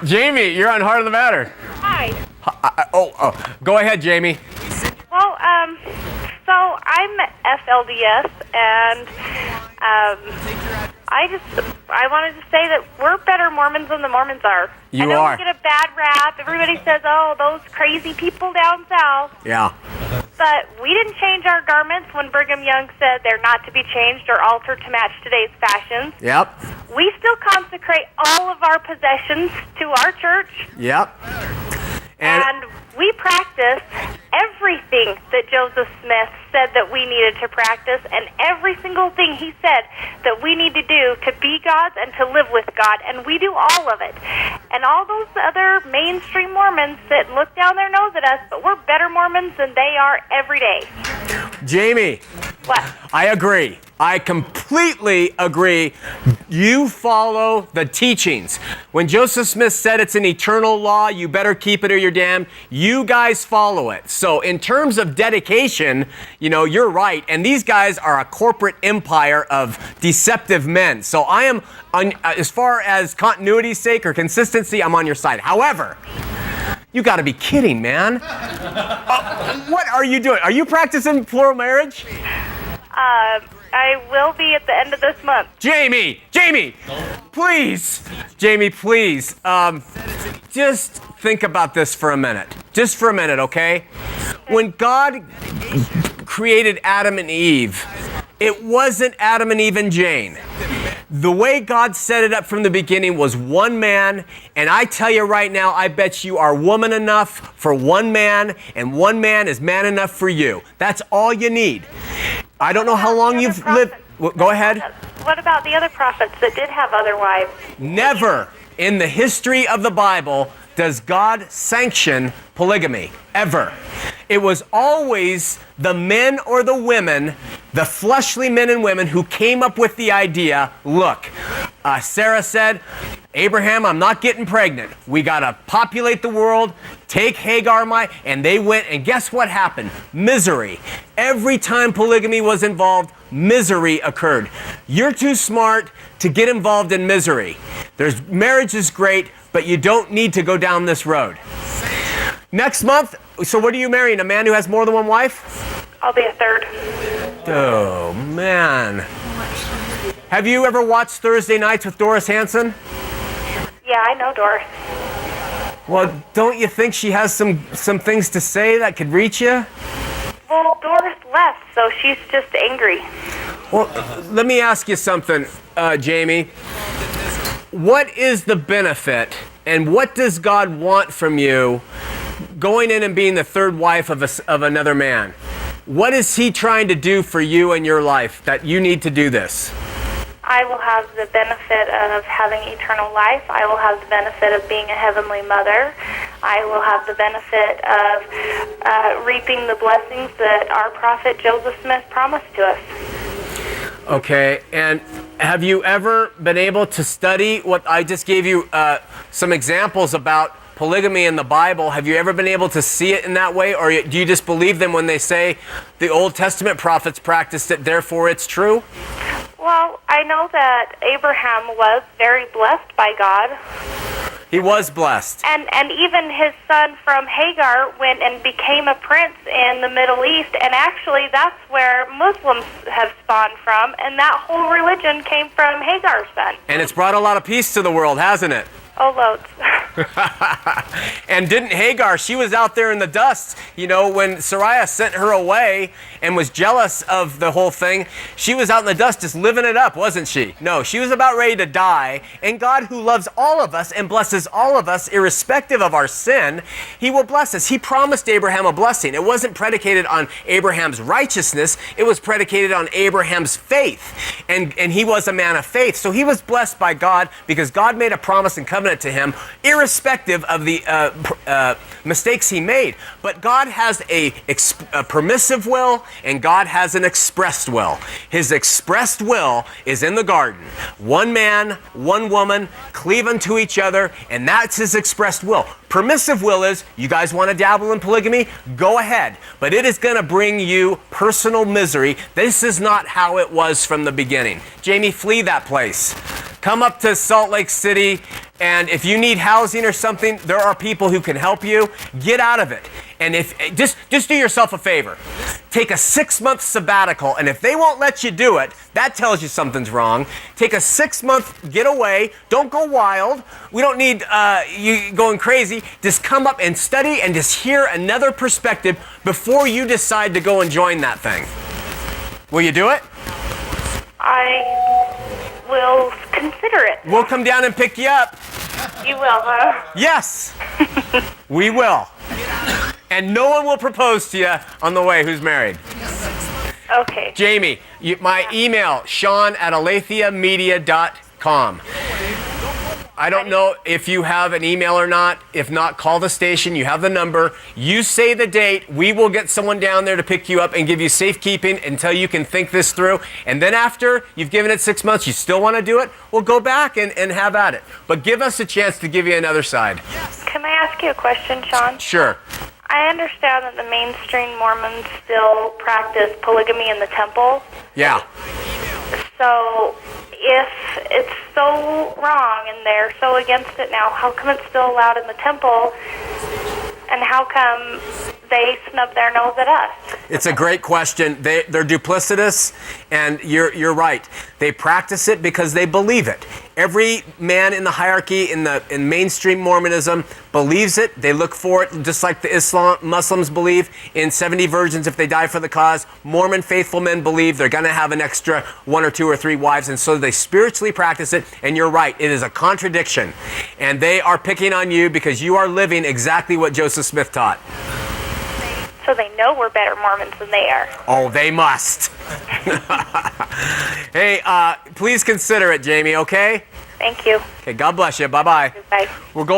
Jamie, you're on Heart of the Matter. Hi. Go ahead, Jamie. Well, so I'm FLDS, and I wanted to say that we're better Mormons than the Mormons are. You I know are. we get a bad rap. Everybody says, oh, those crazy people down south. Yeah. But we didn't change our garments when Brigham Young said they're not to be changed or altered to match today's fashions. Yep. We still consecrate all of our possessions to our church. Yep. And we practice everything that Joseph Smith said that we needed to practice, and every single thing he said that we need to do to be God's and to live with God, and we do all of it. And all those other mainstream Mormons sit and look down their nose at us, but we're better Mormons than they are every day. Jamie. What? I agree. I completely agree. You follow the teachings. When Joseph Smith said it's an eternal law, you better keep it or you're damned, you guys follow it. So in terms of dedication, you're right. And these guys are a corporate empire of deceptive men. So I am, as far as continuity's sake or consistency, I'm on your side. However, you got to be kidding, man. What are you doing? Are you practicing plural marriage? I will be at the end of this month. Jamie, please. Jamie, please. Just think about this for a minute. Just for a minute, okay? When God created Adam and Eve, it wasn't Adam and Eve and Jane. The way God set it up from the beginning was one man, and I tell you right now, I bet you are woman enough for one man, and one man is man enough for you. That's all you need. I don't know how long you've lived. Go ahead. What about the other prophets that did have other wives? Never in the history of the Bible does God sanction polygamy, ever. It was always the men or the women, the fleshly men and women who came up with the idea, look, Sarah said, Abraham, I'm not getting pregnant. We got to populate the world, take Hagar, and they went, and guess what happened? Misery. Every time polygamy was involved, misery occurred. You're too smart to get involved in misery. Marriage is great, but you don't need to go down this road. Next month, so what are you marrying? A man who has more than one wife? I'll be a third. Oh, man. Have you ever watched Thursday Nights with Doris Hanson? Yeah, I know Doris. Well, don't you think she has some things to say that could reach you? Well, Doris left, so she's just angry. Well, let me ask you something, Jamie. What is the benefit, and what does God want from you going in and being the third wife of another man? What is he trying to do for you in your life that you need to do this? I will have the benefit of having eternal life. I will have the benefit of being a heavenly mother. I will have the benefit of reaping the blessings that our prophet Joseph Smith promised to us. Okay, and have you ever been able to study what I just gave you some examples about polygamy in the Bible? Have you ever been able to see it in that way, or do you just believe them when they say the Old Testament prophets practiced it, therefore it's true? Well, I know that Abraham was very blessed by God. He was blessed. And even his son from Hagar went and became a prince in the Middle East, and actually that's where Muslims have spawned from, and that whole religion came from Hagar's son. And it's brought a lot of peace to the world, hasn't it? Oh, loads. And didn't Hagar, she was out there in the dust, when Sarai sent her away and was jealous of the whole thing, she was out in the dust just living it up, wasn't she? No, she was about ready to die, and God, who loves all of us and blesses all of us irrespective of our sin, he will bless us. He promised Abraham a blessing. It wasn't predicated on Abraham's righteousness, it was predicated on Abraham's faith, and he was a man of faith, so he was blessed by God because God made a promise and covenant to him, irrespective of the mistakes he made. But God has a permissive will, and God has an expressed will. His expressed will is in the garden. One man, one woman, cleave unto each other, and that's his expressed will. Permissive will is, you guys want to dabble in polygamy? Go ahead. But it is going to bring you personal misery. This is not how it was from the beginning. Jamie, flee that place. Come up to Salt Lake City, and if you need housing or something, there are people who can help you. Get out of it. And if just do yourself a favor. Take a 6-month sabbatical, and if they won't let you do it, that tells you something's wrong. Take a 6-month getaway. Don't go wild. We don't need you going crazy. Just come up and study and just hear another perspective before you decide to go and join that thing. Will you do it? I will consider it. We'll come down and pick you up. You will, huh? Yes, we will. And no one will propose to you on the way who's married. Okay. Jamie, my email, sean@aletheamedia.com. I don't know if you have an email or not. If not, call the station. You have the number. You say the date. We will get someone down there to pick you up and give you safekeeping until you can think this through. And then after you've given it 6 months, you still want to do it, well, go back and have at it. But give us a chance to give you another side. Can I ask you a question, Shawn? Sure. I understand that the mainstream Mormons still practice polygamy in the temple. Yeah. So if it's so wrong and they're so against it now, how come it's still allowed in the temple? And how come they snub their nose at us? It's a great question. They're duplicitous, and you're right. They practice it because they believe it. Every man in the hierarchy in mainstream Mormonism believes it. They look for it, just like the Muslims believe in 70 virgins if they die for the cause. Mormon faithful men believe they're going to have an extra 1 or 2 or 3 wives, and so they spiritually practice it. And you're right, it is a contradiction. And they are picking on you because you are living exactly what Joseph Smith taught. So they know we're better Mormons than they are. Oh, they must. Hey, please consider it, Jamie, okay? Thank you. Okay, God bless you. Bye-bye. Bye. We're going